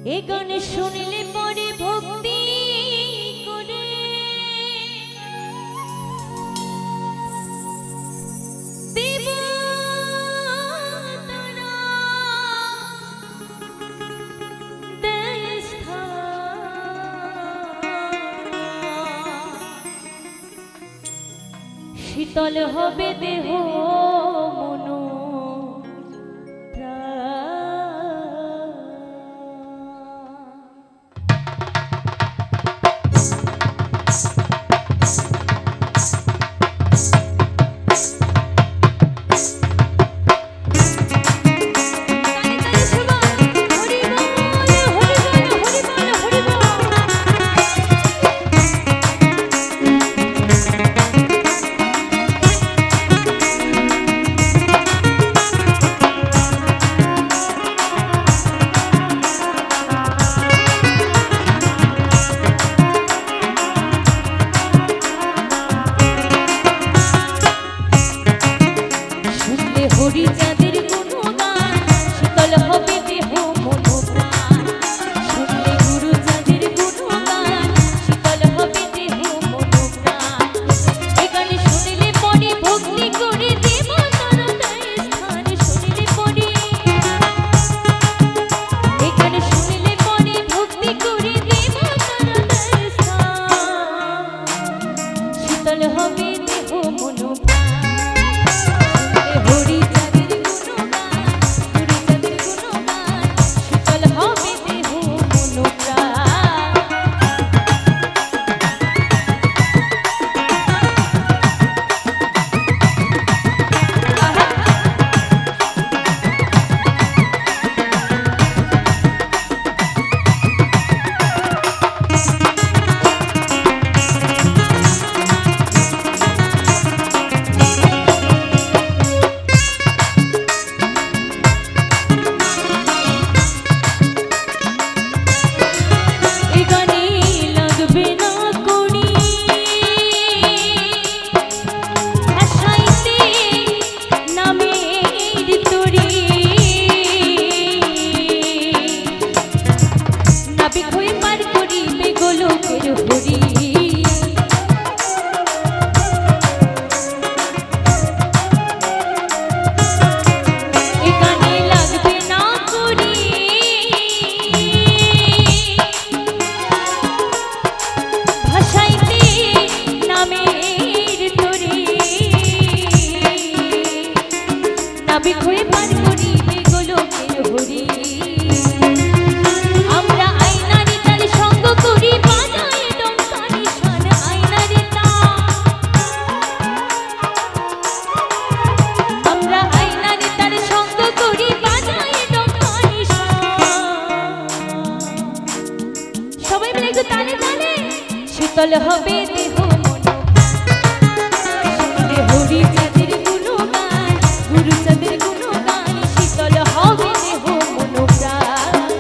এ গান শুনলে পরে ভক্তি করে দেবতারা দেয় স্থান। শীতল হবে দেহ মন শীতল হবে দেহ মন হরি চাঁদের গুণগান গুরু চাঁদের গুণগান শীতল হবে দেহ মন প্রাণ।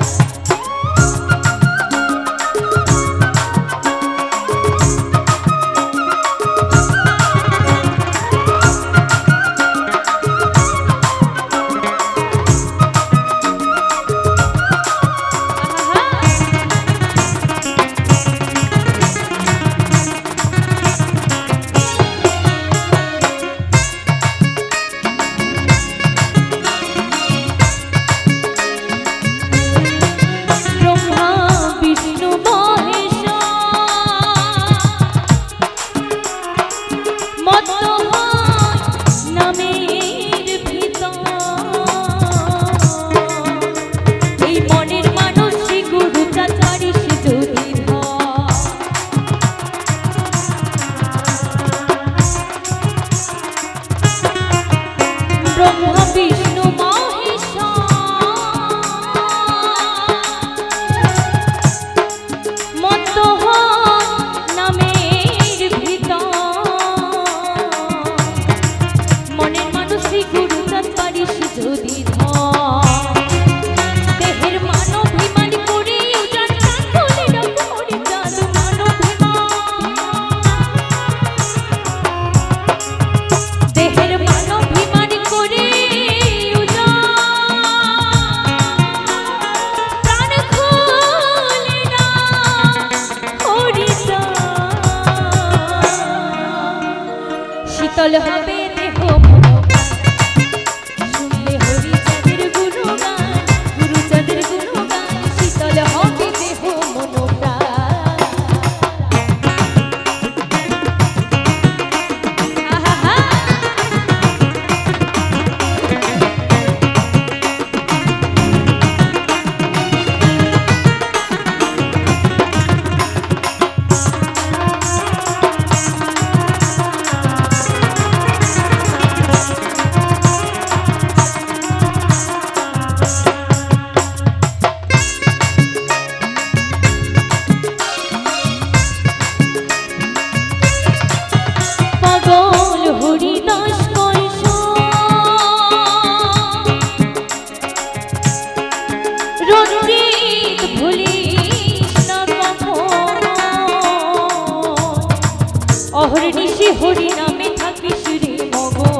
নিশি হরি নামে থাকিস রে মগন।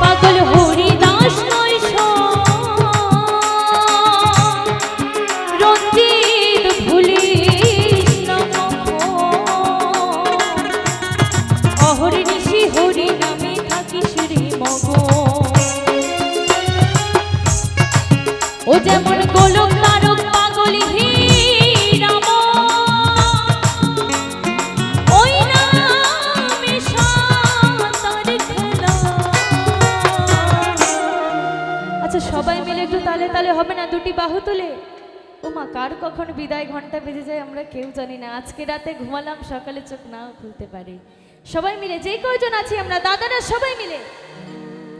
পাগল হরিদাস নয় রঞ্জিত ভুলিস না অহর্নিশি হরি নামে থাকিস রে মগন। ও যেমন গোলক তারক পাগল হে রাম, ওই নামে সাঁতার খেলা। আচ্ছা সবাই মিলে একটু তালে তালে হবে না? দুটি বাহু তুলে। ও মা, কার কখন বিদায় ঘন্টা বেজে যায় আমরা কেউ জানি না। আজকে রাতে ঘুমালাম, সকালে চোখ নাও খুলতে পারি। সবাই মিলে যে কয়জন আছি আমরা দাদারা সবাই মিলে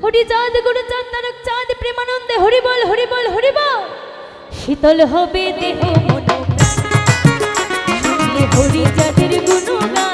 হরি চাঁদ গুরু চাঁদ তারক চাঁদ প্রেমানন্দে হরি বল হরি বল হরি বল। শীতল হবে দেহ মন, শুনলে হরি চাঁদের গুণগান।